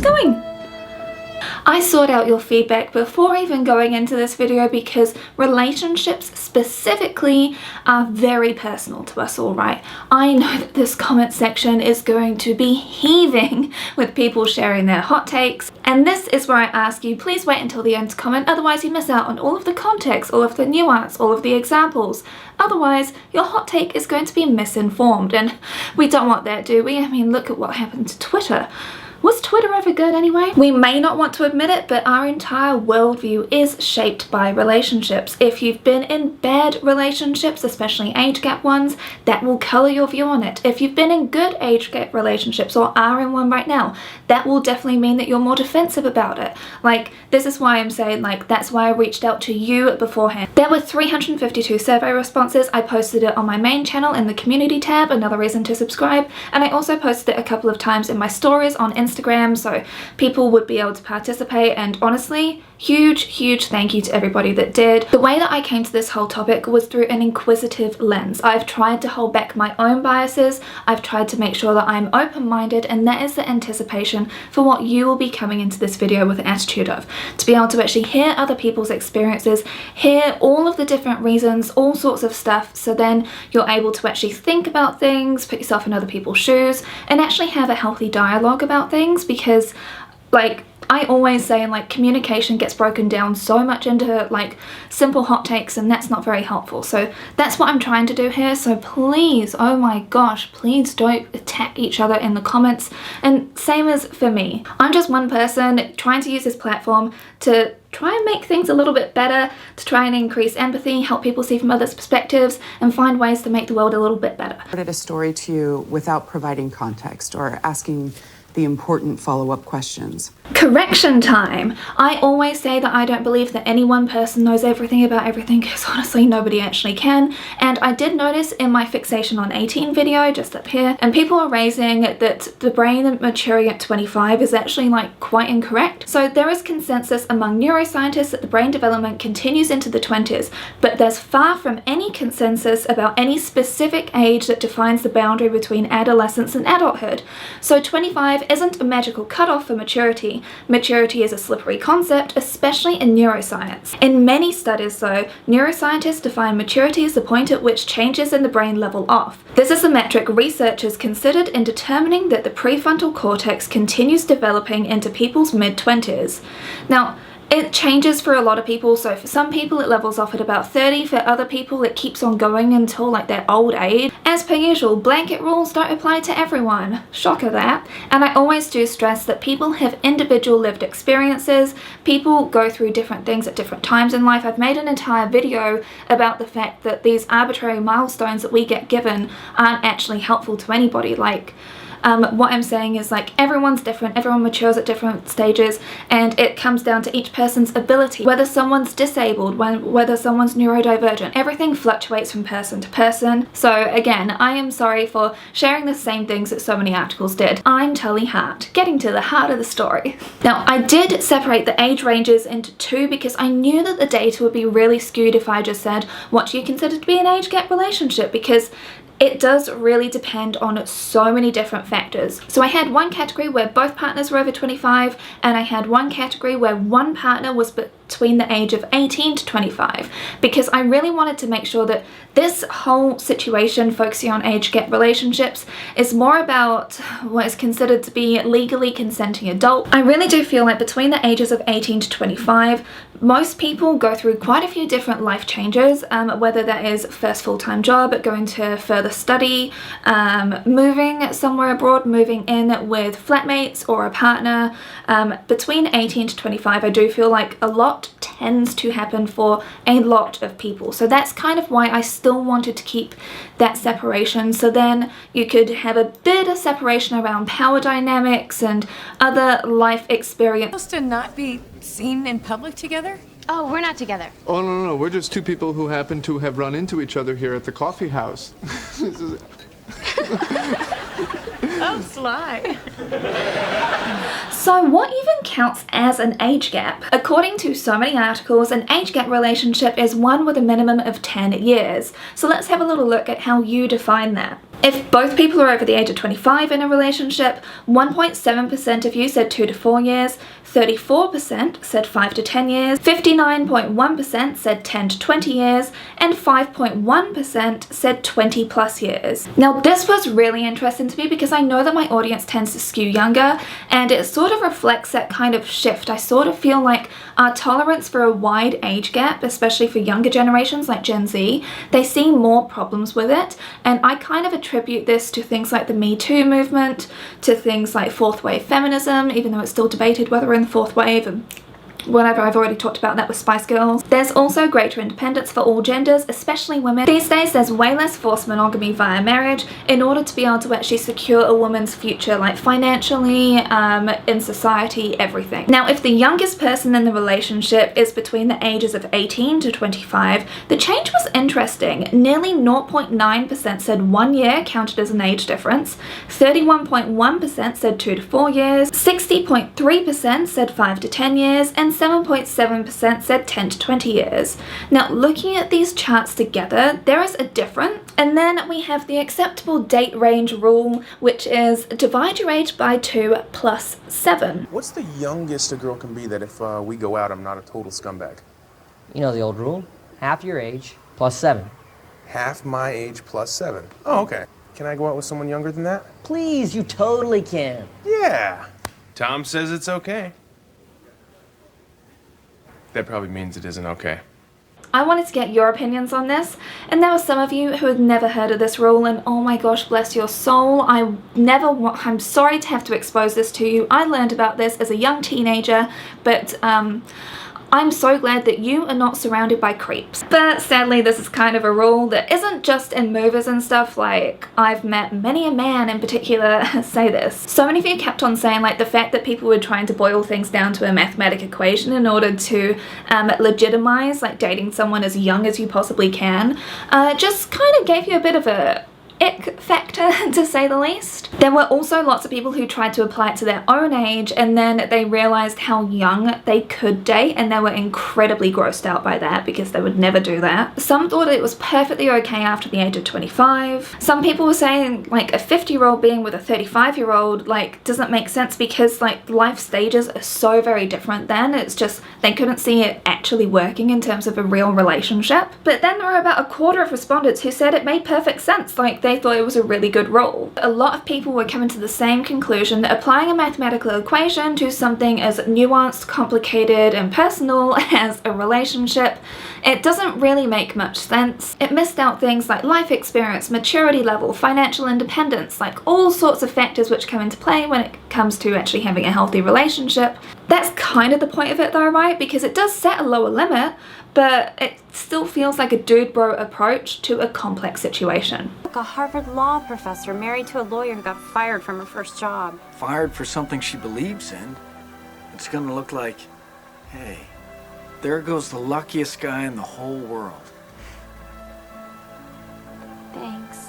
going. I sought out your feedback before even going into this video because relationships specifically are very personal to us all, right? I know that this comment section is going to be heaving with people sharing their hot takes, and this is where I ask you, please wait until the end to comment, otherwise you miss out on all of the context, all of the nuance, all of the examples. Otherwise, your hot take is going to be misinformed, and we don't want that, do we? I mean, look at what happened to Twitter. Was Twitter ever good anyway? We may not want to admit it, but our entire worldview is shaped by relationships. If you've been in bad relationships, especially age gap ones, that will colour your view on it. If you've been in good age gap relationships or are in one right now, that will definitely mean that you're more defensive about it. Like, this is why I'm saying, like, that's why I reached out to you beforehand. There were 352 survey responses. I posted it on my main channel in the community tab, another reason to subscribe, and I also posted it a couple of times in my stories on Instagram, so people would be able to participate, and honestly, huge thank you to everybody that did. The way that I came to this whole topic was through an inquisitive lens. I've tried to hold back my own biases, I've tried to make sure that I'm open-minded, and that is the anticipation for what you will be coming into this video with an attitude of. To be able to actually hear other people's experiences, hear all of the different reasons, all sorts of stuff, so then you're able to actually think about things, put yourself in other people's shoes, and actually have a healthy dialogue about things, because like I always say, like, communication gets broken down so much into like simple hot takes, and that's not very helpful. So that's what I'm trying to do here. So please, oh my gosh, please don't attack each other in the comments. And same as for me, I'm just one person trying to use this platform to try and make things a little bit better, to try and increase empathy, help people see from others' perspectives, and find ways to make the world a little bit better. I read a story to you without providing context or asking the important follow-up questions. Correction time! I always say that I don't believe that any one person knows everything about everything, because honestly nobody actually can, and I did notice in my fixation on 18 video just up here, and people are raising that the brain maturing at 25 is actually like quite incorrect. So there is consensus among neuroscientists that the brain development continues into the 20s, but there's far from any consensus about any specific age that defines the boundary between adolescence and adulthood. So 25 isn't a magical cutoff for maturity. Maturity is a slippery concept, especially in neuroscience. In many studies though, neuroscientists define maturity as the point at which changes in the brain level off. This is the metric researchers considered in determining that the prefrontal cortex continues developing into people's mid-20s. Now, it changes for a lot of people, so for some people it levels off at about 30, for other people it keeps on going until like their old age. As per usual, blanket rules don't apply to everyone. Shocker that. And I always do stress that people have individual lived experiences, people go through different things at different times in life. I've made an entire video about the fact that these arbitrary milestones that we get given aren't actually helpful to anybody. Like, what I'm saying is, like, everyone's different, everyone matures at different stages, and it comes down to each person's ability. Whether someone's disabled, whether someone's neurodivergent, everything fluctuates from person to person. So again, I am sorry for sharing the same things that so many articles did. I'm Tully Hart, getting to the heart of the story. Now, I did separate the age ranges into two because I knew that the data would be really skewed if I just said, what do you consider to be an age gap relationship? Because it does really depend on so many different factors. So I had one category where both partners were over 25, and I had one category where one partner was between the age of 18 to 25, because I really wanted to make sure that this whole situation focusing on age gap relationships is more about what is considered to be legally consenting adult. I really do feel like between the ages of 18 to 25, most people go through quite a few different life changes, whether that is first full-time job, going to further study, moving somewhere abroad, moving in with flatmates or a partner. Between 18 to 25, I do feel like a lot tends to happen for a lot of people. So that's kind of why I still wanted to keep that separation, so then you could have a bit of separation around power dynamics and other life experience. Supposed to not be seen in public together? Oh, we're not together. Oh, no, we're just two people who happen to have run into each other here at the coffee house. Oh, sly. So what even counts as an age gap? According to so many articles, an age gap relationship is one with a minimum of 10 years. So let's have a little look at how you define that. If both people are over the age of 25 in a relationship, 1.7% of you said 2 to 4 years, 34% said 5 to 10 years, 59.1% said 10 to 20 years, and 5.1% said 20 plus years. Now this was really interesting to me because I know that my audience tends to skew younger, and it sort of reflects that kind of shift. I sort of feel like our tolerance for a wide age gap, especially for younger generations like Gen Z, they see more problems with it, and I kind of attribute this to things like the Me Too movement, to things like fourth wave feminism, even though it's still debated whether we're in the fourth wave, and whatever, I've already talked about that with Spice Girls. There's also greater independence for all genders, especially women. These days there's way less forced monogamy via marriage in order to be able to actually secure a woman's future, like financially, in society, everything. Now if the youngest person in the relationship is between the ages of 18 to 25, the change was interesting. Nearly 0.9% said 1 year counted as an age difference, 31.1% said 2 to 4 years, 60.3% said 5 to 10 years, and 7.7% said 10 to 20 years. Now looking at these charts together, there is a difference. And then we have the acceptable date range rule, which is divide your age by 2 plus 7. What's the youngest a girl can be that if we go out, I'm not a total scumbag? You know the old rule, half your age plus 7. Half my age plus 7. Oh, okay. Can I go out with someone younger than that? Please, you totally can. Yeah. Tom says it's okay. That probably means it isn't okay. I wanted to get your opinions on this, and there were some of you who had never heard of this rule, and oh my gosh, bless your soul, I'm sorry to have to expose this to you. I learned about this as a young teenager, but I'm so glad that you are not surrounded by creeps. But sadly, this is kind of a rule that isn't just in movies and stuff. Like, I've met many a man in particular say this. So many of you kept on saying like the fact that people were trying to boil things down to a mathematic equation in order to legitimize like dating someone as young as you possibly can, just kind of gave you a bit of a ick factor, to say the least. There were also lots of people who tried to apply it to their own age, and then they realized how young they could date, and they were incredibly grossed out by that because they would never do that. Some thought it was perfectly okay after the age of 25. Some people were saying like a 50-year-old being with a 35-year-old like doesn't make sense because like life stages are so very different then. It's just they couldn't see it actually working in terms of a real relationship. But then there were about a quarter of respondents who said it made perfect sense, like they thought it was a really good rule. A lot of people were coming to the same conclusion that applying a mathematical equation to something as nuanced, complicated, and personal as a relationship, it doesn't really make much sense. It missed out things like life experience, maturity level, financial independence, like all sorts of factors which come into play when it comes to actually having a healthy relationship. That's kind of the point of it though, right? Because it does set a lower limit, but it still feels like a dude bro approach to a complex situation. Like a Harvard law professor married to a lawyer who got fired from her first job. Fired for something she believes in. It's gonna look like, hey, there goes the luckiest guy in the whole world. Thanks.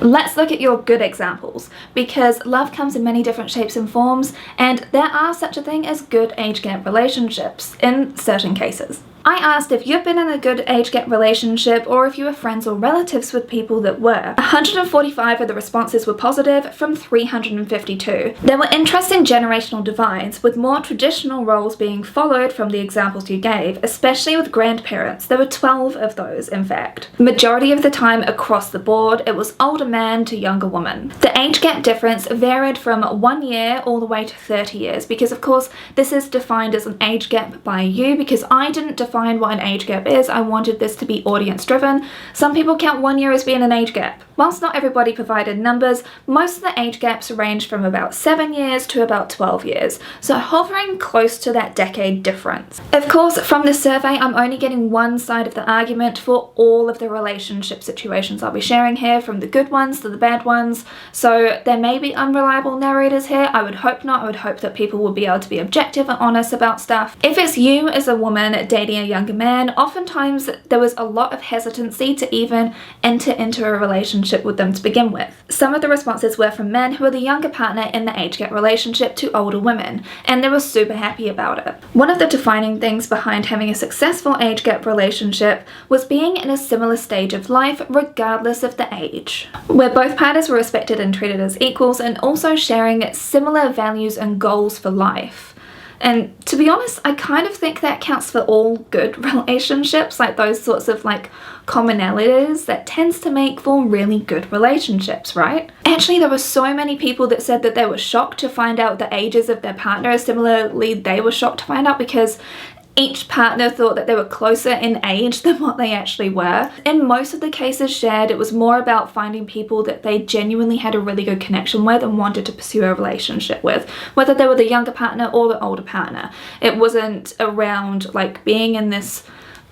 Let's look at your good examples, because love comes in many different shapes and forms, and there are such a thing as good age gap relationships in certain cases. I asked if you've been in a good age gap relationship or if you were friends or relatives with people that were. 145 of the responses were positive from 352. There were interesting generational divides, with more traditional roles being followed from the examples you gave, especially with grandparents. There were 12 of those, in fact. Majority of the time across the board, it was older man to younger woman. The age gap difference varied from 1 year all the way to 30 years, because of course this is defined as an age gap by you, because I didn't define what an age gap is. I wanted this to be audience driven. Some people count 1 year as being an age gap. Whilst not everybody provided numbers, most of the age gaps range from about 7 years to about 12 years, so hovering close to that decade difference. Of course, from this survey, I'm only getting one side of the argument for all of the relationship situations I'll be sharing here, from the good ones to the bad ones, so there may be unreliable narrators here. I would hope not. I would hope that people will be able to be objective and honest about stuff. If it's you as a woman dating a younger man, oftentimes there was a lot of hesitancy to even enter into a relationship relationship with them to begin with. Some of the responses were from men who were the younger partner in the age gap relationship to older women, and they were super happy about it. One of the defining things behind having a successful age gap relationship was being in a similar stage of life regardless of the age, where both partners were respected and treated as equals, and also sharing similar values and goals for life. And to be honest, I kind of think that counts for all good relationships, like those sorts of like commonalities that tends to make for really good relationships, right? Actually, there were so many people that said that they were shocked to find out the ages of their partners. Similarly, they were shocked to find out because each partner thought that they were closer in age than what they actually were. In most of the cases shared, it was more about finding people that they genuinely had a really good connection with and wanted to pursue a relationship with, whether they were the younger partner or the older partner. It wasn't around like being in this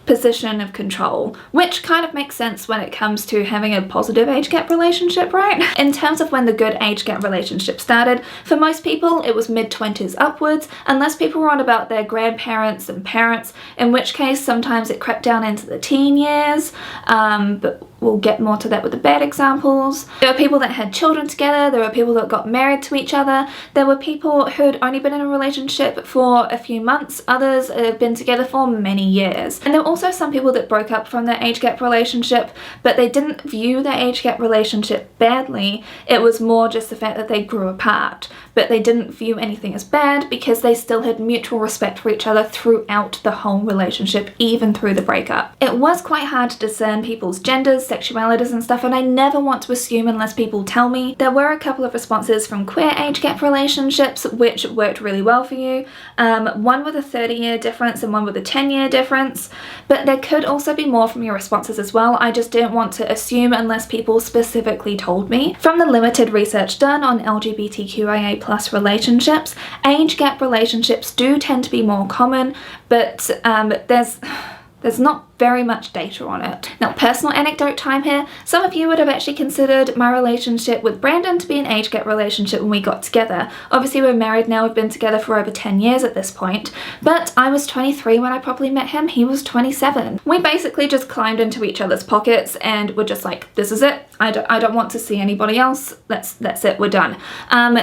position of control, which kind of makes sense when it comes to having a positive age gap relationship, right? In terms of when the good age gap relationship started, for most people it was mid-20s upwards, unless people were on about their grandparents and parents, in which case sometimes it crept down into the teen years, but we'll get more to that with the bad examples. There were people that had children together, there were people that got married to each other, there were people who'd only been in a relationship for a few months, others have been together for many years. And there were also some people that broke up from their age gap relationship, but they didn't view their age gap relationship badly, it was more just the fact that they grew apart. But they didn't view anything as bad because they still had mutual respect for each other throughout the whole relationship, even through the breakup. It was quite hard to discern people's genders, sexualities and stuff, and I never want to assume unless people tell me. There were a couple of responses from queer age gap relationships which worked really well for you. One with a 30-year difference and one with a 10-year difference, but there could also be more from your responses as well. I just didn't want to assume unless people specifically told me. From the limited research done on LGBTQIA+ relationships, age gap relationships do tend to be more common, but there's not very much data on it. Now, personal anecdote time here. Some of you would have actually considered my relationship with Brandon to be an age gap relationship when we got together. Obviously we're married now, we've been together for over 10 years at this point, but I was 23 when I probably met him, he was 27. We basically just climbed into each other's pockets and were just like, this is it, I don't want to see anybody else, that's it, we're done.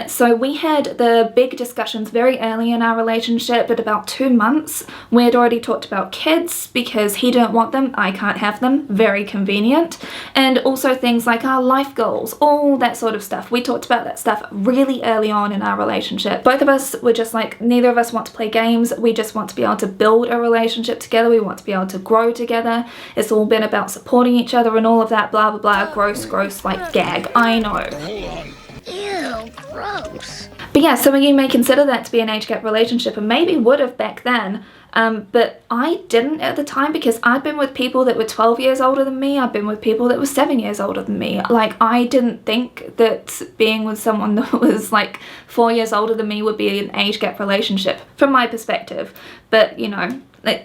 So we had the big discussions very early in our relationship. At about 2 months we had already talked about kids because he didn't want them, I can't have them, very convenient, and also things like our life goals, all that sort of stuff. We talked about that stuff really early on in our relationship. Both of us were just like, neither of us want to play games, we just want to be able to build a relationship together, we want to be able to grow together. It's all been about supporting each other and all of that blah blah blah, gross like gag, I know. Ew, gross. But yeah, some of you may consider that to be an age gap relationship and maybe would have back then, but I didn't at the time because I'd been with people that were 12 years older than me, I'd been with people that were 7 years older than me. Like, I didn't think that being with someone that was like 4 years older than me would be an age gap relationship, from my perspective. But, you know,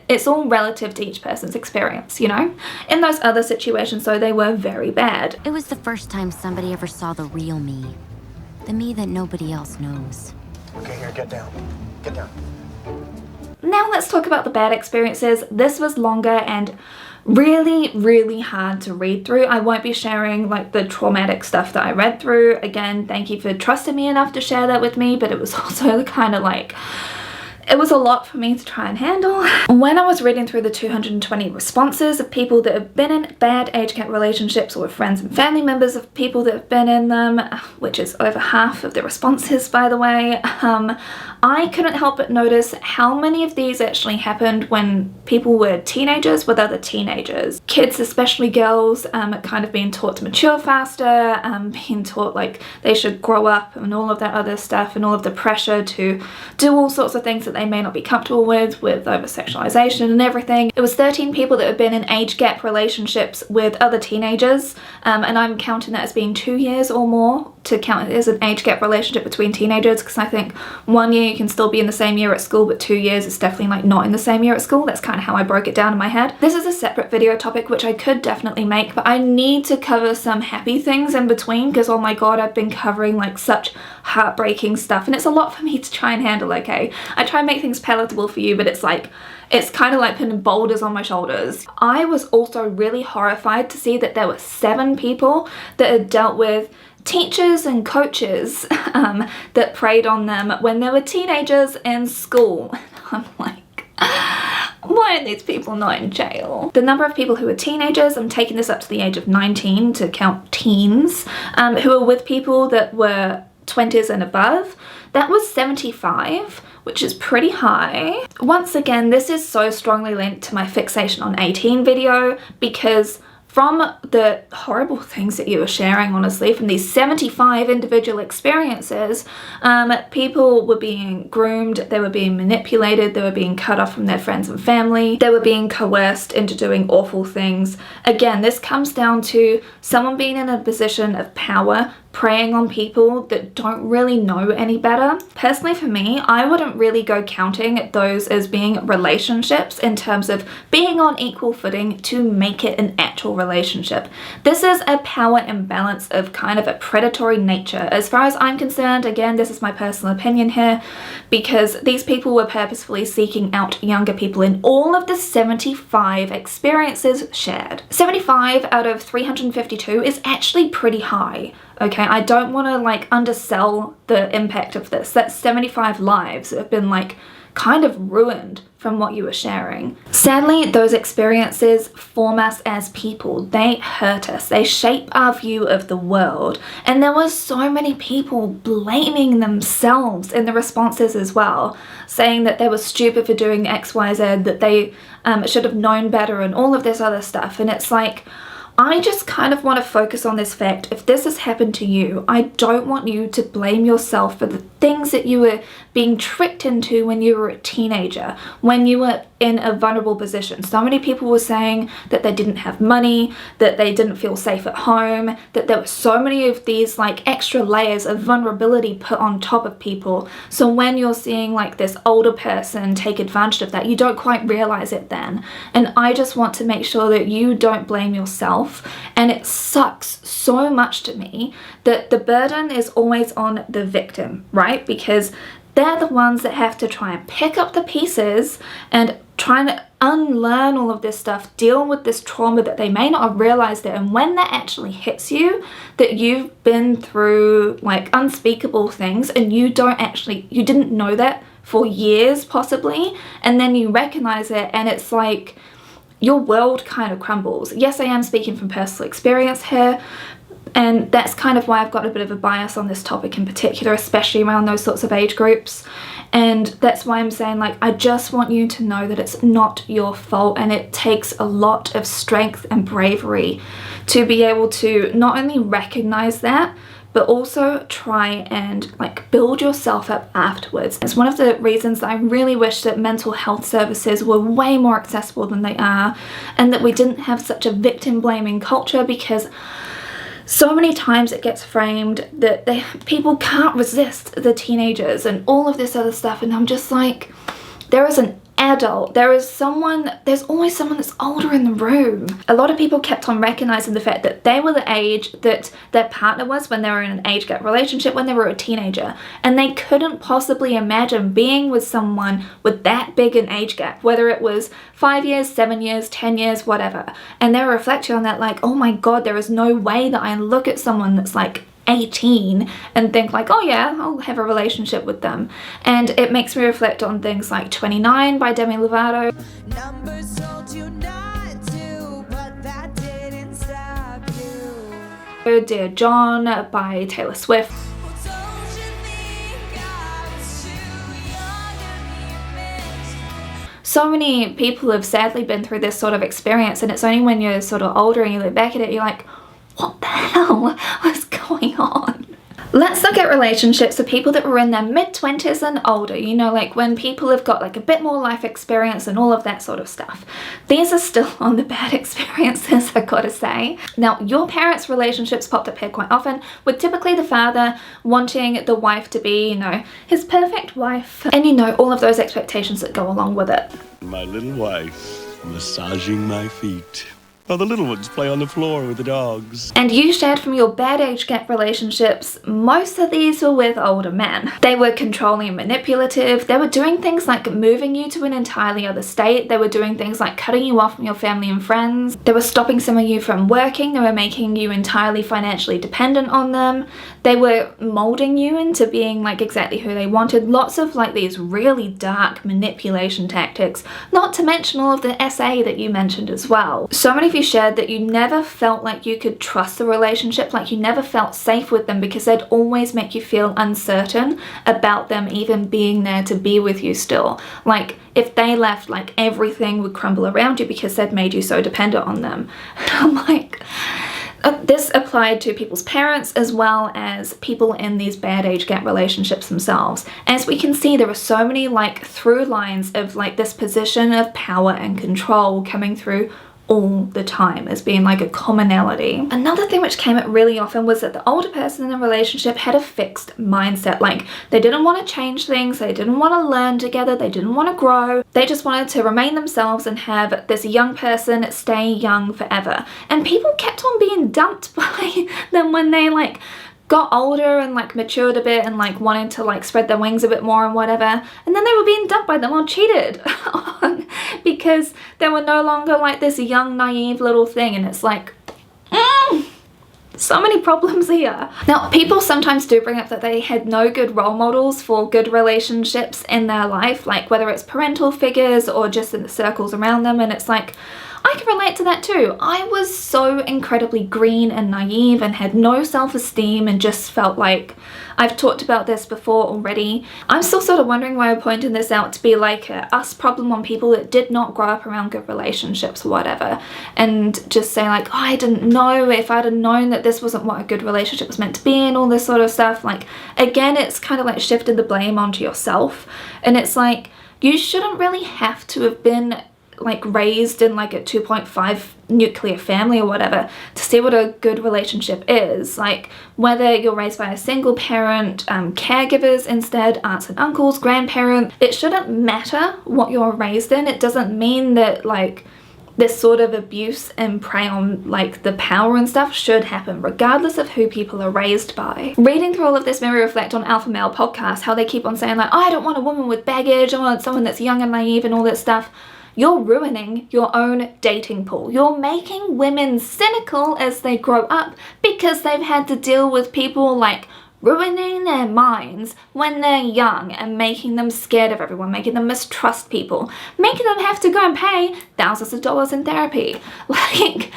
it's all relative to each person's experience, you know? In those other situations, though, they were very bad. It was the first time somebody ever saw the real me. The me that nobody else knows. Okay, here, get down. Get down. Now let's talk about the bad experiences. This was longer and really hard to read through. I won't be sharing like the traumatic stuff that I read through. Again, thank you for trusting me enough to share that with me, but it was also kind of like, it was a lot for me to try and handle. When I was reading through the 220 responses of people that have been in bad age gap relationships, or friends and family members of people that have been in them, which is over half of the responses, by the way, I couldn't help but notice how many of these actually happened when people were teenagers with other teenagers. Kids, especially girls, kind of being taught to mature faster, being taught like they should grow up and all of that other stuff, and all of the pressure to do all sorts of things that they may not be comfortable with over-sexualization and everything. It was 13 people that had been in age gap relationships with other teenagers, and I'm counting that as being 2 years or more to count as an age gap relationship between teenagers, because I think 1 year you can still be in the same year at school, but 2 years is definitely like not in the same year at school. That's kind of how I broke it down in my head. This is a separate video topic which I could definitely make, but I need to cover some happy things in between, because oh my god, I've been covering like such heartbreaking stuff and it's a lot for me to try and handle, okay? I try and make things palatable for you, but it's like, it's kind of like putting boulders on my shoulders. I was also really horrified to see that there were 7 people that had dealt with teachers and coaches that preyed on them when they were teenagers in school. I'm like, why are these people not in jail? The number of people who are teenagers, I'm taking this up to the age of 19 to count teens, who are with people that were 20s and above, that was 75, which is pretty high. Once again, this is so strongly linked to my fixation on 18 video, because from the horrible things that you were sharing, honestly, from these 75 individual experiences, people were being groomed, they were being manipulated, they were being cut off from their friends and family, they were being coerced into doing awful things. Again, this comes down to someone being in a position of power, preying on people that don't really know any better. Personally for me, I wouldn't really go counting those as being relationships in terms of being on equal footing to make it an actual relationship. This is a power imbalance of kind of a predatory nature. As far as I'm concerned, again, this is my personal opinion here, because these people were purposefully seeking out younger people in all of the 75 experiences shared. 75 out of 352 is actually pretty high. Okay, I don't want to like undersell the impact of this. That's 75 lives that have been like kind of ruined from what you were sharing. Sadly, those experiences form us as people. They hurt us. They shape our view of the world. And there were so many people blaming themselves in the responses as well, saying that they were stupid for doing X, Y, Z, that they should have known better and all of this other stuff. And it's like, I just kind of want to focus on this fact. If this has happened to you, I don't want you to blame yourself for the things that you were being tricked into when you were a teenager, when you were in a vulnerable position. So many people were saying that they didn't have money, that they didn't feel safe at home, that there were so many of these like extra layers of vulnerability put on top of people. So when you're seeing like this older person take advantage of that, you don't quite realize it then. And I just want to make sure that you don't blame yourself. And it sucks so much to me that the burden is always on the victim, right? Because they're the ones that have to try and pick up the pieces and try to unlearn all of this stuff, deal with this trauma that they may not have realized it. And when that actually hits you, that you've been through like unspeakable things and you didn't know that for years possibly, and then you recognize it and it's like your world kind of crumbles. Yes, I am speaking from personal experience here, and that's kind of why I've got a bit of a bias on this topic in particular, especially around those sorts of age groups. And that's why I'm saying, like, I just want you to know that it's not your fault, and it takes a lot of strength and bravery to be able to not only recognize that, but also try and like build yourself up afterwards. It's one of the reasons that I really wish that mental health services were way more accessible than they are, and that we didn't have such a victim blaming culture, because so many times it gets framed that people can't resist the teenagers and all of this other stuff, and I'm just like, there is an adult, there's always someone that's older in the room. A lot of people kept on recognizing the fact that they were the age that their partner was when they were in an age gap relationship when they were a teenager, and they couldn't possibly imagine being with someone with that big an age gap, whether it was 5 years, 7 years, 10 years, whatever. And they were reflecting on that like, oh my god, there is no way that I look at someone that's like 18 and think like, oh yeah, I'll have a relationship with them. And it makes me reflect on things like 29 by Demi Lovato. Numbers told you not to, but that didn't stop you. Dear John by Taylor Swift. So many people have sadly been through this sort of experience, and it's only when you're sort of older and you look back at it, you're like, what the hell was going on? Let's look at relationships with people that were in their mid-20s and older, you know, like when people have got like a bit more life experience and all of that sort of stuff. These are still on the bad experiences, I gotta say. Now, your parents' relationships popped up here quite often, with typically the father wanting the wife to be, you know, his perfect wife, and you know, all of those expectations that go along with it. My little wife massaging my feet, while the little ones play on the floor with the dogs. And you shared from your bad age gap relationships, most of these were with older men. They were controlling and manipulative. They were doing things like moving you to an entirely other state. They were doing things like cutting you off from your family and friends. They were stopping some of you from working. They were making you entirely financially dependent on them. They were molding you into being like exactly who they wanted. Lots of like these really dark manipulation tactics, not to mention all of the SA that you mentioned as well. So many of you shared that you never felt like you could trust the relationship, like you never felt safe with them because they'd always make you feel uncertain about them even being there to be with you still. Like if they left, like everything would crumble around you because they'd made you so dependent on them. I'm like, this applied to people's parents as well as people in these bad age gap relationships themselves. As we can see, there are so many like through lines of like this position of power and control coming through all the time as being like a commonality. Another thing which came up really often was that the older person in the relationship had a fixed mindset. Like they didn't want to change things, they didn't want to learn together, they didn't want to grow. They just wanted to remain themselves and have this young person stay young forever. And people kept on being dumped by them when they like got older and like matured a bit and like wanted to like spread their wings a bit more and whatever, and then they were being dumped by them or cheated on because they were no longer like this young naive little thing. And it's like so many problems here. Now, people sometimes do bring up that they had no good role models for good relationships in their life, like whether it's parental figures or just in the circles around them, and it's like, I can relate to that too. I was so incredibly green and naive and had no self-esteem and just felt like, I've talked about this before already. I'm still sort of wondering why I'm pointing this out to be like a us problem on people that did not grow up around good relationships or whatever, and just say like, oh, I didn't know, if I'd have known that this wasn't what a good relationship was meant to be and all this sort of stuff. Like, again, it's kind of like shifted the blame onto yourself, and it's like, you shouldn't really have to have been like raised in like a 2.5 nuclear family or whatever to see what a good relationship is. Like whether you're raised by a single parent, caregivers instead, aunts and uncles, grandparents, it shouldn't matter what you're raised in. It doesn't mean that like this sort of abuse and prey on like the power and stuff should happen regardless of who people are raised by. Reading through all of this made me reflect on Alpha Male podcast, how they keep on saying like, oh, I don't want a woman with baggage, I want someone that's young and naive and all that stuff. You're ruining your own dating pool. You're making women cynical as they grow up because they've had to deal with people like ruining their minds when they're young and making them scared of everyone, making them mistrust people, making them have to go and pay thousands of dollars in therapy. Like,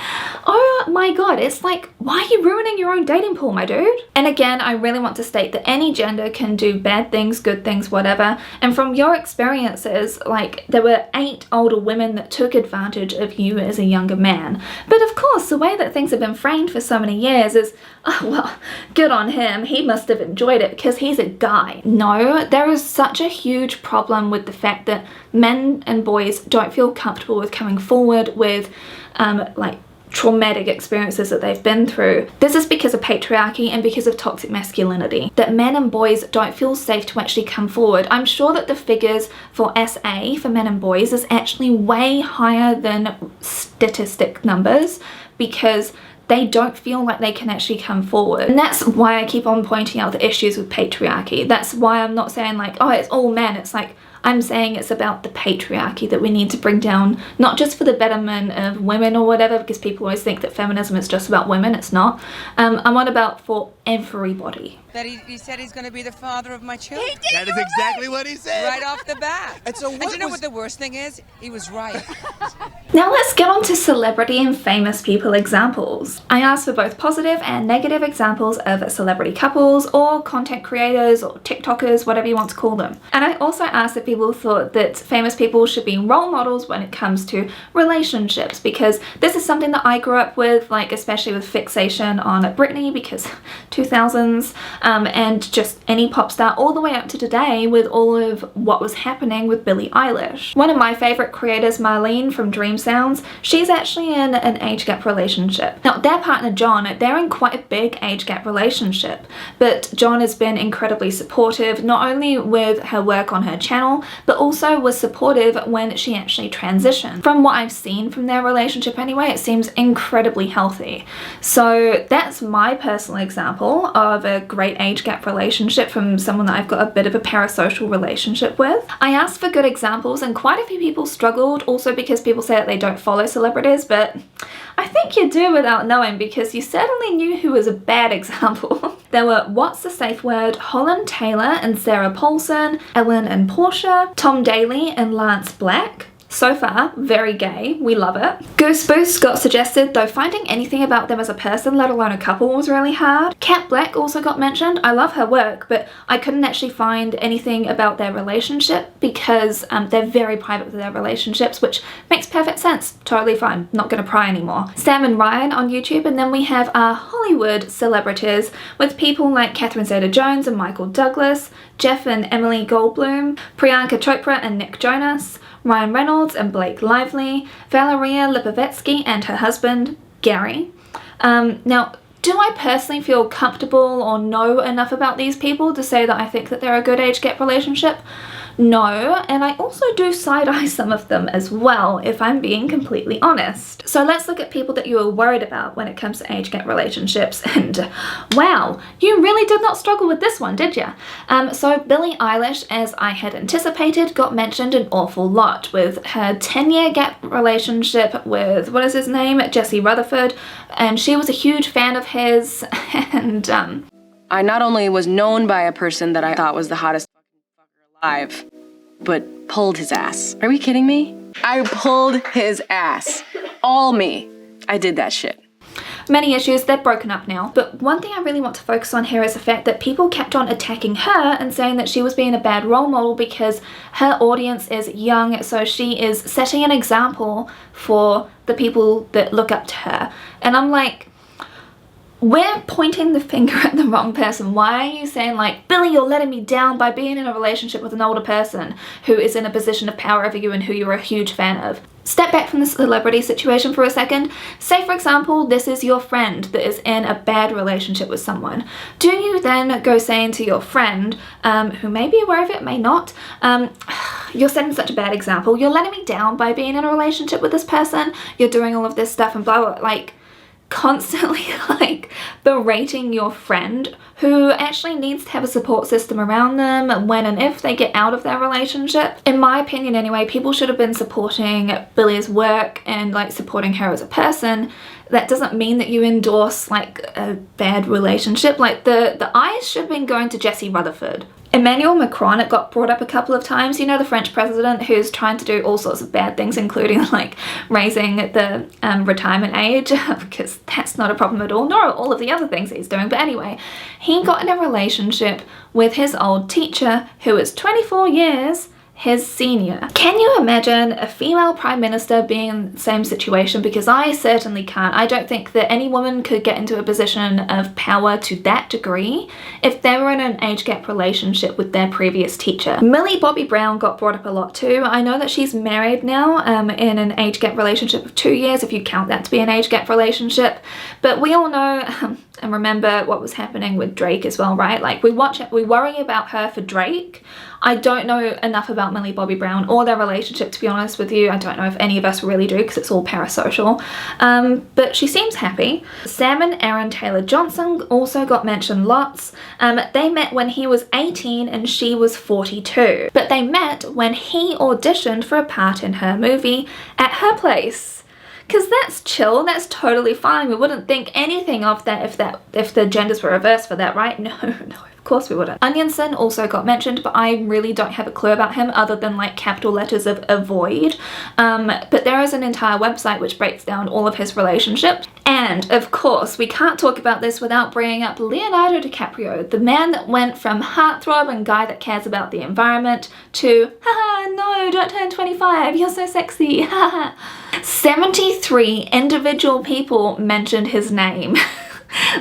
oh my god, it's like, why are you ruining your own dating pool, my dude? And again, I really want to state that any gender can do bad things, good things, whatever. And from your experiences, like, there were 8 older women that took advantage of you as a younger man. But of course, the way that things have been framed for so many years is, oh, well, good on him. He must have enjoyed it because he's a guy. No, there is such a huge problem with the fact that men and boys don't feel comfortable with coming forward with like traumatic experiences that they've been through. This is because of patriarchy and because of toxic masculinity, that men and boys don't feel safe to actually come forward. I'm sure that the figures for SA, for men and boys, is actually way higher than statistic numbers because they don't feel like they can actually come forward. And that's why I keep on pointing out the issues with patriarchy. That's why I'm not saying like, oh, it's all men. It's like, I'm saying it's about the patriarchy that we need to bring down, not just for the betterment of women or whatever, because people always think that feminism is just about women. It's not. I'm on about for everybody. That he said he's going to be the father of my children. That is exactly what he said. Right off the bat. And so And you know what the worst thing is? He was right. Now let's get on to celebrity and famous people examples. couples. I asked for both positive and negative examples of celebrity couples or content creators or TikTokers, whatever you want to call them. And I also asked if people thought that famous people should be role models when it comes to relationships, because this is something that I grew up with, like especially with fixation on Britney, because 2000s, and just any pop star all the way up to today with all of what was happening with Billie Eilish. One of my favourite creators, Marlene from Dream Sounds, she's actually in an age gap relationship. Now their partner John, they're in quite a big age gap relationship, but John has been incredibly supportive, not only with her work on her channel, but also was supportive when she actually transitioned. From what I've seen from their relationship anyway, it seems incredibly healthy. So that's my personal example of a great age gap relationship from someone that I've got a bit of a parasocial relationship with. I asked for good examples and quite a few people struggled, also because people say that they don't follow celebrities, but I think you do without knowing, because you certainly knew who was a bad example. There were What's the Safe Word, Holland Taylor and Sarah Paulson, Ellen and Portia, Tom Daley and Lance Black. So far, very gay. We love it. Goose Boost got suggested, though finding anything about them as a person, let alone a couple, was really hard. Kat Black also got mentioned. I love her work, but I couldn't actually find anything about their relationship because they're very private with their relationships, which makes perfect sense. Totally fine. Not gonna pry anymore. Sam and Ryan on YouTube, and then we have our Hollywood celebrities with people like Catherine Zeta-Jones and Michael Douglas, Jeff and Emily Goldblum, Priyanka Chopra and Nick Jonas, Ryan Reynolds and Blake Lively, Valeria Lipovetsky and her husband, Gary. Now, do I personally feel comfortable or know enough about these people to say that I think that they're a good age gap relationship? No, and I also do side-eye some of them as well, if I'm being completely honest. So let's look at people that you were worried about when it comes to age gap relationships, and wow, you really did not struggle with this one, did you? So Billie Eilish, as I had anticipated, got mentioned an awful lot with her 10-year gap relationship with, what is his name, Jesse Rutherford, and she was a huge fan of his, and I not only was known by a person that I thought was the hottest fucker alive, but pulled his ass. Are we kidding me? I pulled his ass. All me. I did that shit. Many issues, they're broken up now, but one thing I really want to focus on here is the fact that people kept on attacking her and saying that she was being a bad role model because her audience is young, so she is setting an example for the people that look up to her. And I'm like, we're pointing the finger at the wrong person. Why are you saying like, Billie, you're letting me down by being in a relationship with an older person who is in a position of power over you and who you're a huge fan of? Step back from the celebrity situation for a second. Say, for example, this is your friend that is in a bad relationship with someone. Do you then go saying to your friend, who may be aware of it, may not, you're setting such a bad example, you're letting me down by being in a relationship with this person, you're doing all of this stuff and blah, blah, like, constantly like berating your friend who actually needs to have a support system around them when and if they get out of their relationship. In my opinion anyway, people should have been supporting Billie's work and like supporting her as a person. That doesn't mean that you endorse like a bad relationship. Like the eyes should have been going to Jesse Rutherford. Emmanuel Macron, it got brought up a couple of times, you know, the French president who's trying to do all sorts of bad things, including like raising the retirement age, because that's not a problem at all, nor all of the other things he's doing. But anyway, he got in a relationship with his old teacher who is 24 years his senior. Can you imagine a female prime minister being in the same situation? Because I certainly can't. I don't think that any woman could get into a position of power to that degree if they were in an age gap relationship with their previous teacher. Millie Bobby Brown got brought up a lot too. I know that she's married now in an age gap relationship of 2 years, if you count that to be an age gap relationship. But we all know and remember what was happening with Drake as well, right? Like we worry about her for Drake. I don't know enough about Millie Bobby Brown or their relationship, to be honest with you. I don't know if any of us really do because it's all parasocial. But she seems happy. Sam and Aaron Taylor-Johnson also got mentioned lots. They met when he was 18 and she was 42. But they met when he auditioned for a part in her movie at her place. Because that's chill, that's totally fine. We wouldn't think anything of that if the genders were reversed for that, right? No, of course we wouldn't. Onionson also got mentioned, but I really don't have a clue about him other than like capital letters of avoid. But there is an entire website which breaks down all of his relationships. And of course, we can't talk about this without bringing up Leonardo DiCaprio, the man that went from heartthrob and guy that cares about the environment to, haha, no, don't turn 25, you're so sexy, haha. 73 individual people mentioned his name.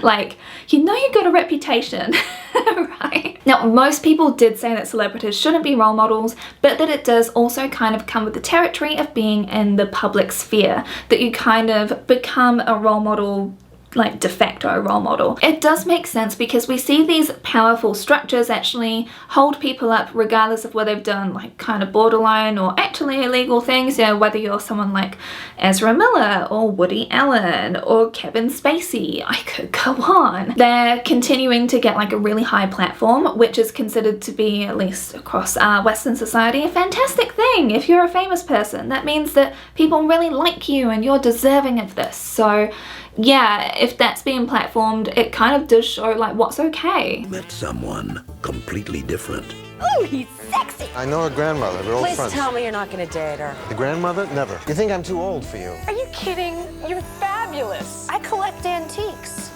Like, you know you got a reputation, right? Now, most people did say that celebrities shouldn't be role models, but that it does also kind of come with the territory of being in the public sphere, that you kind of become a role model, like de facto role model. It does make sense because we see these powerful structures actually hold people up regardless of whether they've done like kind of borderline or actually illegal things, you know, whether you're someone like Ezra Miller or Woody Allen or Kevin Spacey, I could go on. They're continuing to get like a really high platform, which is considered to be, at least across Western society, a fantastic thing. If you're a famous person, that means that people really like you and you're deserving of this. So yeah, if that's being platformed, it kind of does show like what's okay. Met someone completely different. Ooh, he's sexy. I know her grandmother. We're old Please friends. tell me you're not gonna date her. The grandmother? Never. You think I'm too old for you? Are you kidding? You're fabulous. I collect antiques.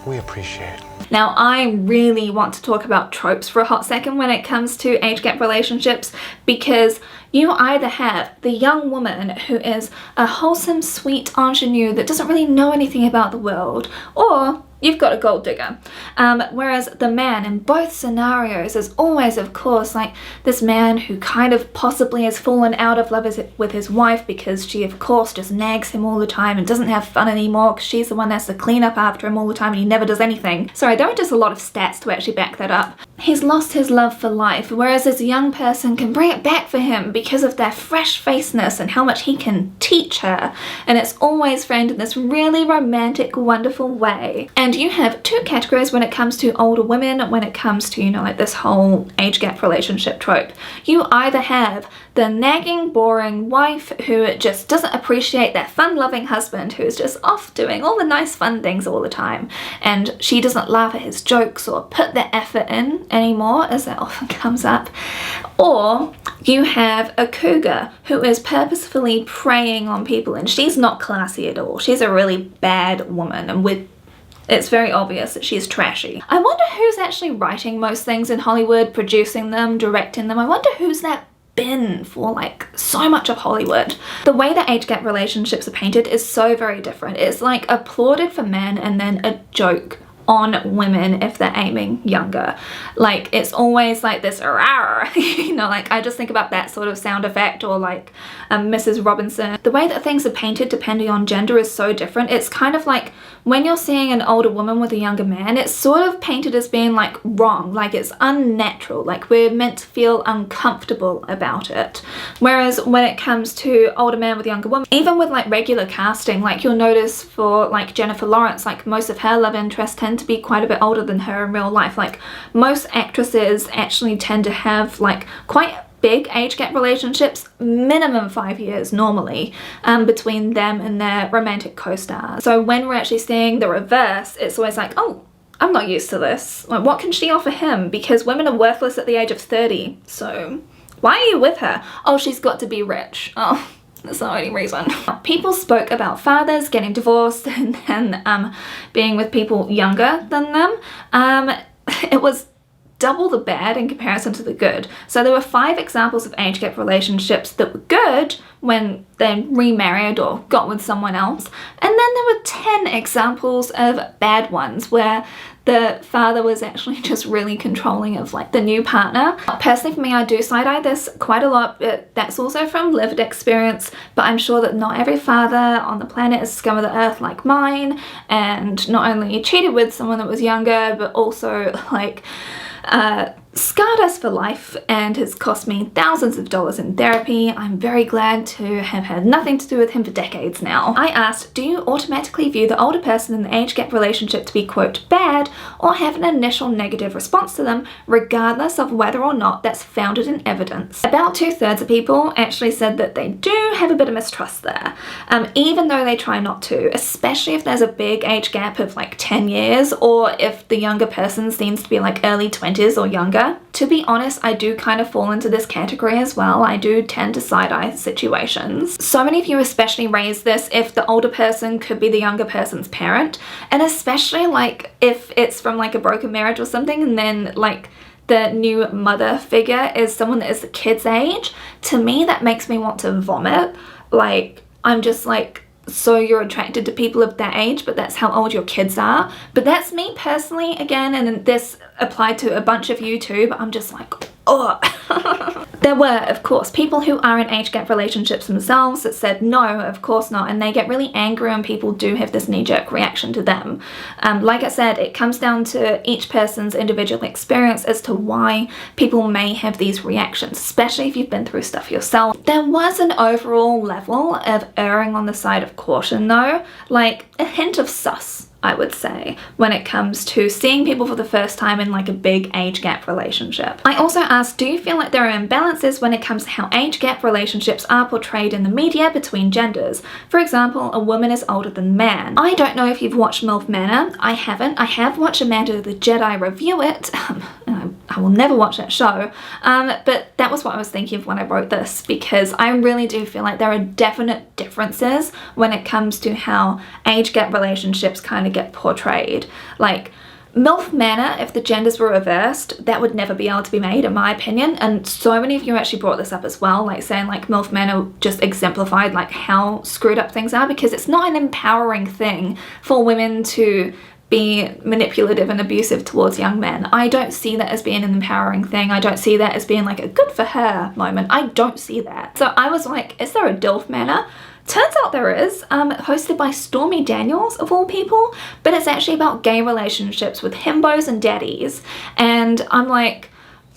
We appreciate it. Now, I really want to talk about tropes for a hot second when it comes to age gap relationships, because you either have the young woman who is a wholesome, sweet ingenue that doesn't really know anything about the world, or you've got a gold digger. Whereas the man in both scenarios is always, of course, like this man who kind of possibly has fallen out of love with his wife because she, of course, just nags him all the time and doesn't have fun anymore because she's the one that has to clean up after him all the time and he never does anything. Sorry, there are just a lot of stats to actually back that up. He's lost his love for life, whereas this young person can bring it back for him because of their fresh-facedness and how much he can teach her. And it's always framed in this really romantic, wonderful way. And you have two categories when it comes to older women, when it comes to, you know, like this whole age gap relationship trope. You either have the nagging, boring wife who just doesn't appreciate their fun-loving husband who is just off doing all the nice fun things all the time, and she doesn't laugh at his jokes or put the effort in anymore, as that often comes up. Or you have a cougar who is purposefully preying on people, and she's not classy at all. She's a really bad woman, and it's very obvious that she's trashy. I wonder who's actually writing most things in Hollywood, producing them, directing them. I wonder who's that been for like so much of Hollywood. The way that age gap relationships are painted is so very different. It's like applauded for men and then a joke on women if they're aiming younger. Like, it's always like this rawr, you know, like I just think about that sort of sound effect, or like Mrs. Robinson. The way that things are painted depending on gender is so different. It's kind of like when you're seeing an older woman with a younger man, it's sort of painted as being like wrong, like it's unnatural, like we're meant to feel uncomfortable about it. Whereas when it comes to older man with younger woman, even with like regular casting, like you'll notice for like Jennifer Lawrence, like most of her love interests tend to be quite a bit older than her in real life. Like most actresses actually tend to have like quite big age gap relationships, minimum 5 years normally, between them and their romantic co-stars. So when we're actually seeing the reverse, it's always like, oh, I'm not used to this. Like, what can she offer him? Because women are worthless at the age of 30, so why are you with her? Oh, she's got to be rich. Oh, that's the only reason. People spoke about fathers getting divorced and then being with people younger than them. It was double the bad in comparison to the good. So there were 5 examples of age gap relationships that were good when they remarried or got with someone else. And then there were 10 examples of bad ones where the father was actually just really controlling of like the new partner. Personally for me, I do side-eye this quite a lot, but that's also from lived experience. But I'm sure that not every father on the planet is scum of the earth like mine, and not only cheated with someone that was younger, but also like scarred us for life and has cost me thousands of dollars in therapy. I'm very glad to have had nothing to do with him for decades now. I asked, do you automatically view the older person in the age gap relationship to be, quote, bad, or have an initial negative response to them, regardless of whether or not that's founded in evidence? About 2/3 of people actually said that they do have a bit of mistrust there, even though they try not to, especially if there's a big age gap of like 10 years, or if the younger person seems to be like early 20s or younger. To be honest, I do kind of fall into this category as well. I do tend to side-eye situations. So many of you especially raise this if the older person could be the younger person's parent, and especially like if it's from like a broken marriage or something, and then like the new mother figure is someone that is the kid's age. To me, that makes me want to vomit. Like, I'm just like, so you're attracted to people of that age, but that's how old your kids are. But that's me personally, again, and this applied to a bunch of you too, but I'm just like, oh. There were, of course, people who are in age gap relationships themselves that said no, of course not, and they get really angry when people do have this knee-jerk reaction to them. Like I said, it comes down to each person's individual experience as to why people may have these reactions, especially if you've been through stuff yourself. There was an overall level of erring on the side of caution though, like a hint of sus, I would say, when it comes to seeing people for the first time in like a big age gap relationship. I also asked, do you feel like there are imbalances when it comes to how age gap relationships are portrayed in the media between genders? For example, a woman is older than man. I don't know if you've watched MILF Manor. I haven't. I have watched Amanda the Jedi review it. I will never watch that show, but that was what I was thinking of when I wrote this, because I really do feel like there are definite differences when it comes to how age gap relationships kind of get portrayed. Like MILF Manor, if the genders were reversed, that would never be able to be made, in my opinion, and so many of you actually brought this up as well, like saying like MILF Manor just exemplified like how screwed up things are, because it's not an empowering thing for women to be manipulative and abusive towards young men. I don't see that as being an empowering thing. I don't see that as being like a good for her moment. I don't see that. So I was like, is there a DILF Manor? Turns out there is, hosted by Stormy Daniels of all people, but it's actually about gay relationships with himbos and daddies. And I'm like,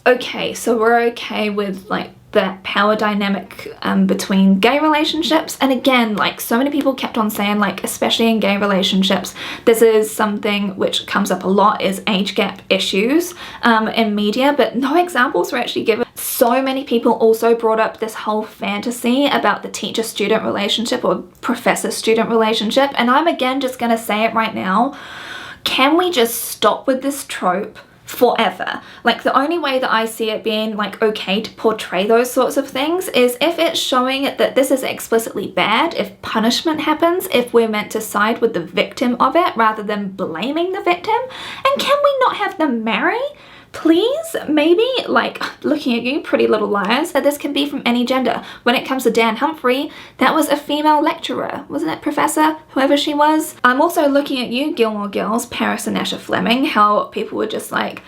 okay, so we're okay with like that power dynamic between gay relationships. And again, like so many people kept on saying, like especially in gay relationships, this is something which comes up a lot, is age gap issues in media, but no examples were actually given. So many people also brought up this whole fantasy about the teacher-student relationship or professor-student relationship, and I'm again just gonna say it right now, can we just stop with this trope forever? Like the only way that I see it being like okay to portray those sorts of things is if it's showing that this is explicitly bad, if punishment happens, if we're meant to side with the victim of it rather than blaming the victim. And can we not have them marry? Please, maybe, like looking at you, Pretty Little Liars, that this can be from any gender. When it comes to Dan Humphrey, that was a female lecturer, wasn't it, Professor? Whoever she was. I'm also looking at you, Gilmore Girls, Paris and Asher Fleming, how people were just like,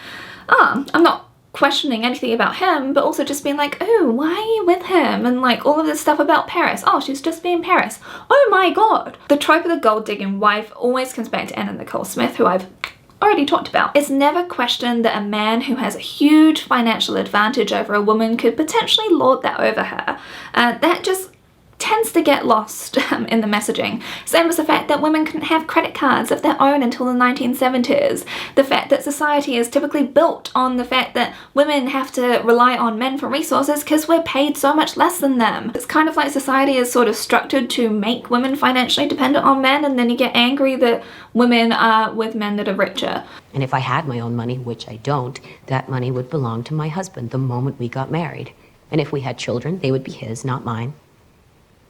oh, I'm not questioning anything about him, but also just being like, oh, why are you with him? And like all of this stuff about Paris. Oh, she's just being Paris. Oh my god. The trope of the gold-digging wife always comes back to Anna Nicole Smith, who I've already talked about. It's never questioned that a man who has a huge financial advantage over a woman could potentially lord that over her. That just tends to get lost in the messaging. Same as the fact that women couldn't have credit cards of their own until the 1970s. The fact that society is typically built on the fact that women have to rely on men for resources because we're paid so much less than them. It's kind of like society is sort of structured to make women financially dependent on men, and then you get angry that women are with men that are richer. And if I had my own money, which I don't, that money would belong to my husband the moment we got married. And if we had children, they would be his, not mine.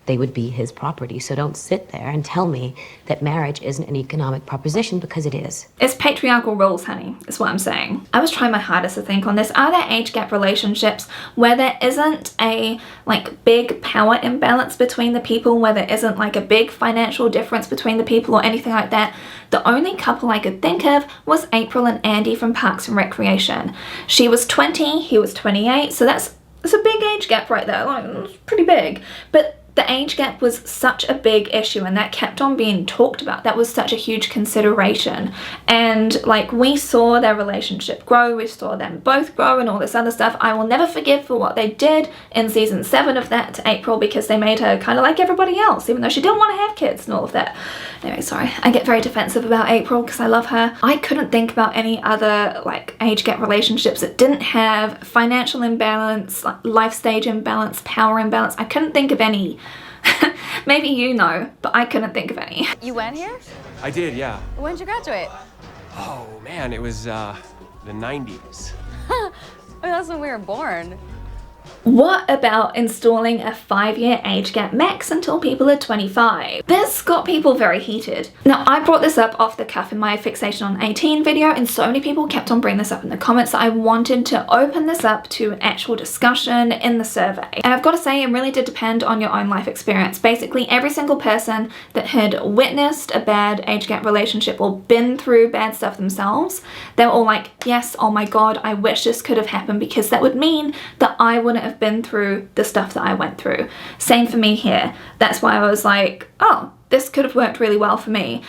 They would be his property. So don't sit there and tell me that marriage isn't an economic proposition, because it is. It's patriarchal rules, honey, is what I'm saying. I was trying my hardest to think on this. Are there age gap relationships where there isn't a like big power imbalance between the people, where there isn't like a big financial difference between the people or anything like that? The only couple I could think of was April and Andy from Parks and Recreation. She was 20, he was 28, so that's a big age gap right there. Like, it's pretty big. But the age gap was such a big issue and that kept on being talked about. That was such a huge consideration. And like, we saw their relationship grow, we saw them both grow and all this other stuff. I will never forgive for what they did in season 7 of that to April, because they made her kind of like everybody else, even though she didn't want to have kids and all of that. Anyway, sorry, I get very defensive about April because I love her. I couldn't think about any other like age gap relationships that didn't have financial imbalance, like life stage imbalance, power imbalance. I couldn't think of any. Maybe you know, but I couldn't think of any. You went here? I did, yeah. When did you graduate? Oh man, it was the 90s. Oh, that's when we were born. What about installing a 5-year age gap max until people are 25? This got people very heated. Now, I brought this up off the cuff in my fixation on 18 video, and so many people kept on bringing this up in the comments that I wanted to open this up to an actual discussion in the survey. And I've got to say, it really did depend on your own life experience. Basically, every single person that had witnessed a bad age gap relationship or been through bad stuff themselves, they were all like, yes, oh my god, I wish this could have happened, because that would mean that I wouldn't have been through the stuff that I went through. Same for me here. That's why I was like, oh, this could have worked really well for me,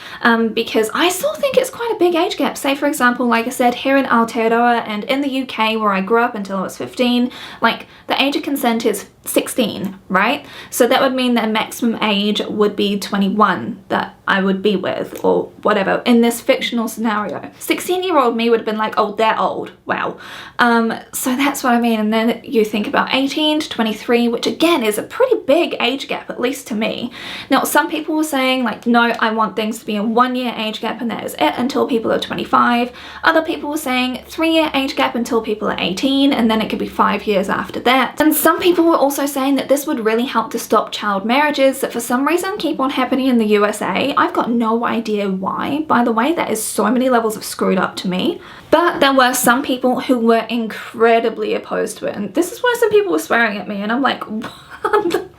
because I still think it's quite a big age gap. Say for example, like I said, here in Aotearoa and in the UK where I grew up until I was 15, like the age of consent is 16, right? So that would mean that maximum age would be 21 that I would be with, or whatever, in this fictional scenario. 16-year-old me would have been like, oh, they're old, wow. So that's what I mean. And then you think about 18 to 23, which again is a pretty big age gap, at least to me. Now, some people were saying like, no, I want things to be a 1-year age gap and that is it until people are 25. Other people were saying 3-year age gap until people are 18, and then it could be 5 years after that. And some people were also saying that this would really help to stop child marriages that for some reason keep on happening in the USA. I've got no idea why, by the way. That is so many levels of screwed up to me. But there were some people who were incredibly opposed to it, and this is why some people were swearing at me, and I'm like, what?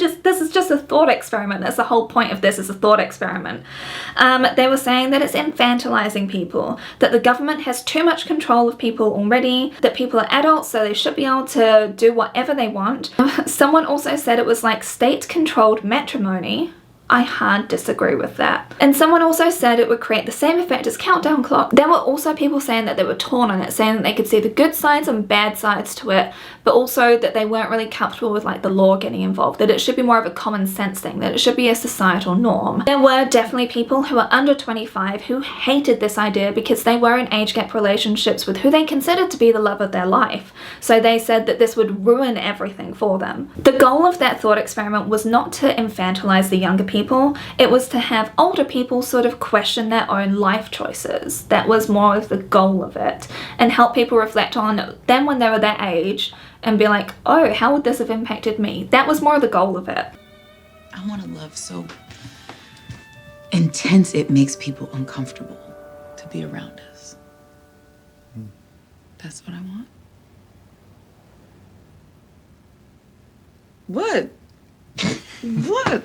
This is just a thought experiment. That's the whole point of this, is a thought experiment. They were saying that it's infantilizing people, that the government has too much control of people already, that people are adults so they should be able to do whatever they want. Someone also said it was like state-controlled matrimony. I hard disagree with that. And someone also said it would create the same effect as countdown clock. There were also people saying that they were torn on it, saying that they could see the good sides and bad sides to it, but also that they weren't really comfortable with like the law getting involved, that it should be more of a common sense thing, that it should be a societal norm. There were definitely people who were under 25 who hated this idea because they were in age gap relationships with who they considered to be the love of their life. So they said that this would ruin everything for them. The goal of that thought experiment was not to infantilize the younger people. It was to have older people sort of question their own life choices. That was more of the goal of it, and help people reflect on them when they were that age and be like, oh, how would this have impacted me? That was more of the goal of it. I want to love so intense it makes people uncomfortable to be around us. That's what I want. What? What?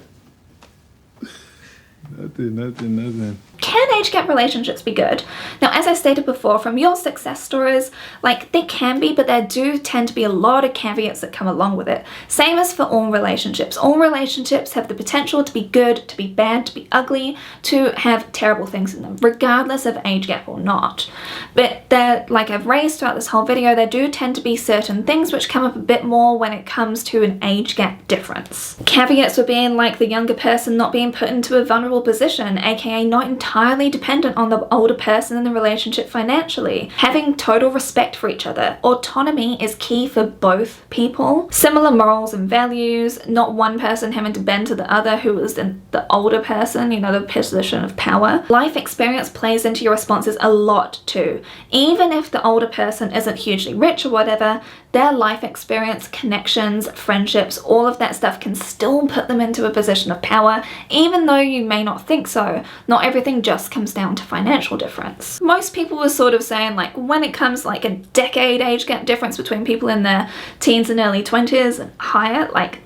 Nothing. Can age gap relationships be good? Now, as I stated before, from your success stories, like they can be, but there do tend to be a lot of caveats that come along with it. Same as for all relationships. All relationships have the potential to be good, to be bad, to be ugly, to have terrible things in them, regardless of age gap or not. But there, like I've raised throughout this whole video, there do tend to be certain things which come up a bit more when it comes to an age gap difference. Caveats would be like the younger person not being put into a vulnerable position, aka not entirely dependent on the older person in the relationship financially, having total respect for each other. Autonomy is key for both people. Similar morals and values, not one person having to bend to the other who is the older person, you know, the position of power. Life experience plays into your responses a lot too. Even if the older person isn't hugely rich or whatever, their life experience, connections, friendships, all of that stuff can still put them into a position of power, even though you may not think so. Not everything just comes down to financial difference. Most people were sort of saying like when it comes like a decade age gap difference between people in their teens and early 20s and higher, like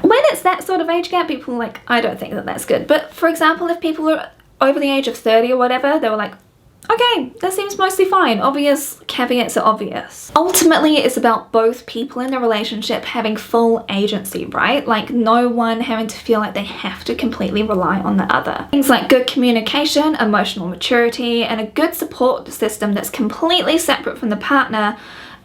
when it's that sort of age gap, people are like, I don't think that that's good. But for example, if people are over the age of 30 or whatever, they were like, Okay, that seems mostly fine. Obvious caveats are obvious. Ultimately, it's about both people in the relationship having full agency, right? Like no one having to feel like they have to completely rely on the other. Things like good communication, emotional maturity, and a good support system that's completely separate from the partner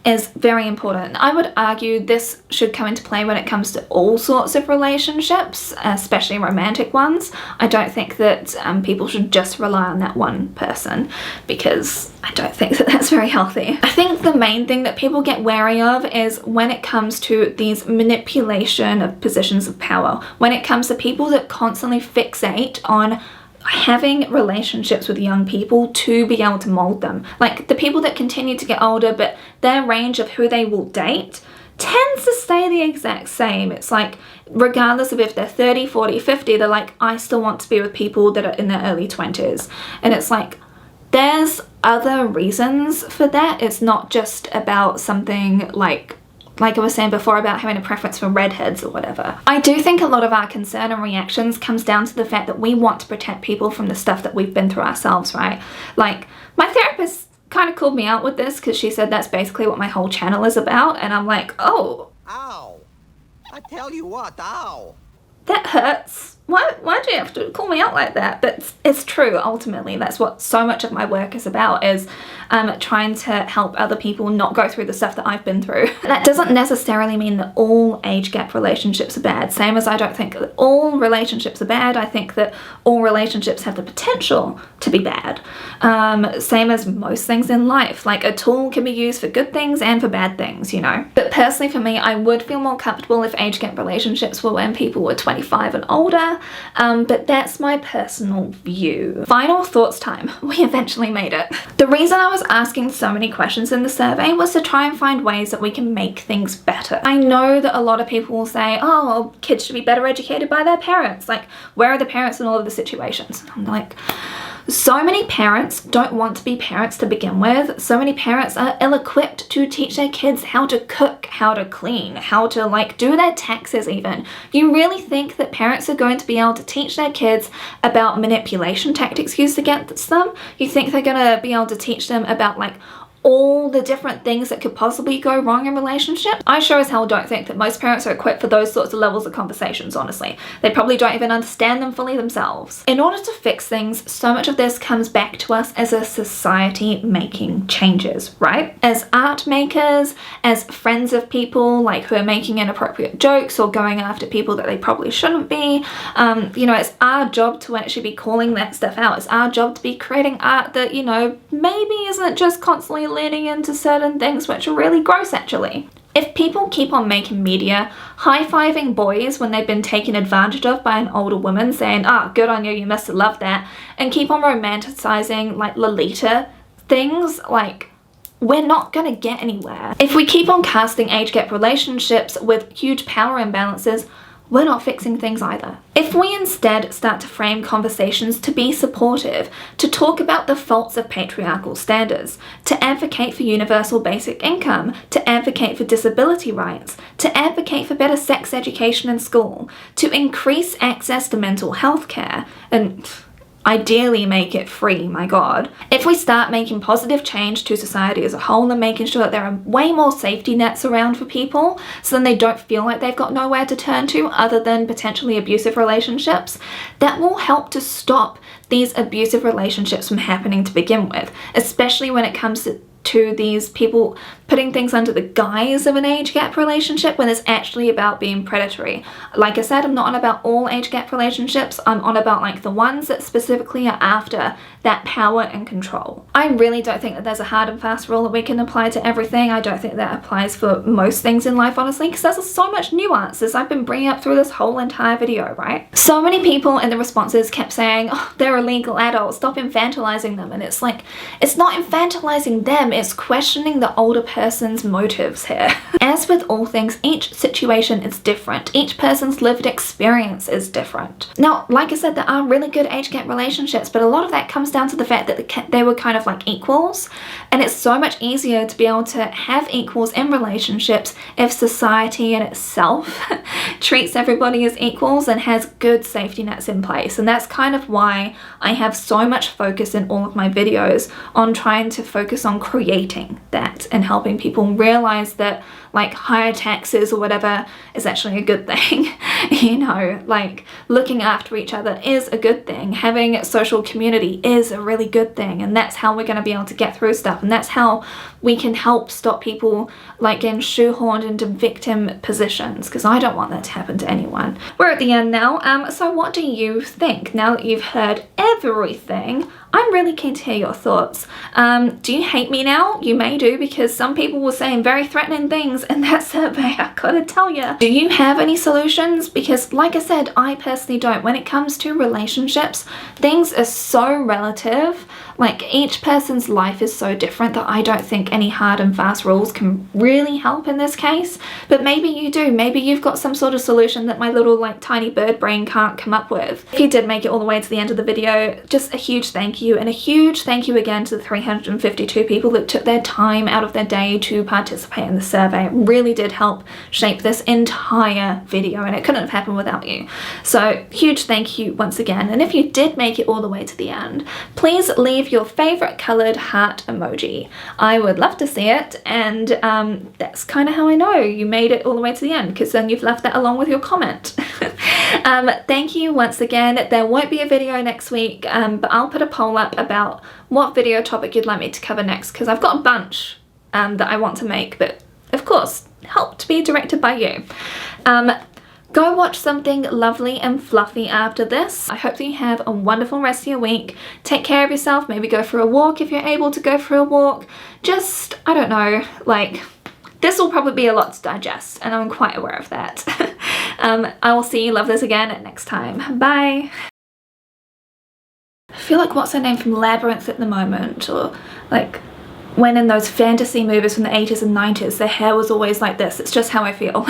is very important. I would argue this should come into play when it comes to all sorts of relationships, especially romantic ones. I don't think that people should just rely on that one person, because I don't think that that's very healthy. I think the main thing that people get wary of is when it comes to these manipulation of positions of power, when it comes to people that constantly fixate on having relationships with young people to be able to mold them. Like the people that continue to get older, but their range of who they will date tends to stay the exact same. It's like, regardless of if they're 30, 40, 50, they're like, I still want to be with people that are in their early 20s. And it's like, there's other reasons for that. It's not just about something like I was saying before about having a preference for redheads or whatever. I do think a lot of our concern and reactions comes down to the fact that we want to protect people from the stuff that we've been through ourselves, right? Like, my therapist kind of called me out with this because she said that's basically what my whole channel is about, and I'm like, oh. Ow. I tell you what, ow. That hurts. Why do you have to call me out like that? But it's true, ultimately. That's what so much of my work is about, is trying to help other people not go through the stuff that I've been through. That doesn't necessarily mean that all age gap relationships are bad. Same as I don't think that all relationships are bad. I think that all relationships have the potential to be bad. Same as most things in life. Like a tool can be used for good things and for bad things, you know. But personally for me, I would feel more comfortable if age gap relationships were when people were 25 and older. But that's my personal view. Final thoughts time. We eventually made it. The reason I was asking so many questions in the survey was to try and find ways that we can make things better. I know that a lot of people will say, oh, well, kids should be better educated by their parents. Like, where are the parents in all of the situations? I'm like, so many parents don't want to be parents to begin with. So many parents are ill-equipped to teach their kids how to cook, how to clean, how to like do their taxes even. You really think that parents are going to be able to teach their kids about manipulation tactics used against them? You think they're gonna be able to teach them about like all the different things that could possibly go wrong in relationships? I sure as hell don't think that most parents are equipped for those sorts of levels of conversations, honestly. They probably don't even understand them fully themselves. In order to fix things, so much of this comes back to us as a society making changes, right? As art makers, as friends of people like who are making inappropriate jokes or going after people that they probably shouldn't be. You know, it's our job to actually be calling that stuff out. It's our job to be creating art that, you know, maybe isn't just constantly leaning into certain things which are really gross actually. If people keep on making media high-fiving boys when they've been taken advantage of by an older woman saying, ah, good on you, you must have loved that, and keep on romanticizing like Lolita things, like, we're not gonna get anywhere. If we keep on casting age gap relationships with huge power imbalances, we're not fixing things either. If we instead start to frame conversations to be supportive, to talk about the faults of patriarchal standards, to advocate for universal basic income, to advocate for disability rights, to advocate for better sex education in school, to increase access to mental health care, and ideally make it free, my god. If we start making positive change to society as a whole and making sure that there are way more safety nets around for people so then they don't feel like they've got nowhere to turn to other than potentially abusive relationships, that will help to stop these abusive relationships from happening to begin with, especially when it comes to these people putting things under the guise of an age gap relationship when it's actually about being predatory. Like I said, I'm not on about all age gap relationships, I'm on about like the ones that specifically are after that power and control. I really don't think that there's a hard and fast rule that we can apply to everything. I don't think that applies for most things in life, honestly, because there's so much nuance as I've been bringing up through this whole entire video, right? So many people in the responses kept saying, oh, they're illegal adults, stop infantilizing them. And it's like, it's not infantilizing them, is questioning the older person's motives here. As with all things, each situation is different. Each person's lived experience is different. Now, like I said, there are really good age gap relationships, but a lot of that comes down to the fact that they were kind of like equals, and it's so much easier to be able to have equals in relationships if society in itself treats everybody as equals and has good safety nets in place. And that's kind of why I have so much focus in all of my videos on trying to focus on creating that and helping people realize that like higher taxes or whatever is actually a good thing. You know, like looking after each other is a good thing. Having social community is a really good thing, and that's how we're going to be able to get through stuff, and that's how we can help stop people like getting shoehorned into victim positions, because I don't want that to happen to anyone. We're at the end now, so what do you think now that you've heard everything? I'm really keen to hear your thoughts. Do you hate me now? You may do, because some people were saying very threatening things in that survey, I gotta tell you. Do you have any solutions? Because like I said, I personally don't. When it comes to relationships, things are so relative. Like each person's life is so different that I don't think any hard and fast rules can really help in this case. But maybe you do. Maybe you've got some sort of solution that my little like tiny bird brain can't come up with. If you did make it all the way to the end of the video, just a huge thank you, and a huge thank you again to the 352 people that took their time out of their day to participate in the survey. It really did help shape this entire video, and it couldn't have happened without you. So huge thank you once again. And if you did make it all the way to the end, please leave your favorite colored heart emoji. I would love to see it, and that's kind of how I know you made it all the way to the end, because then you've left that along with your comment. Thank you once again. There won't be a video next week, but I'll put a poll up about what video topic you'd like me to cover next, because I've got a bunch that I want to make, but of course help to be directed by you. Go watch something lovely and fluffy after this. I hope that you have a wonderful rest of your week. Take care of yourself. Maybe go for a walk if you're able to go for a walk. Just, I don't know, like, this will probably be a lot to digest, and I'm quite aware of that. I will see you lovelies again next time. Bye. I feel like what's her name from Labyrinth at the moment, or like when in those fantasy movies from the 80s and 90s, their hair was always like this. It's just how I feel.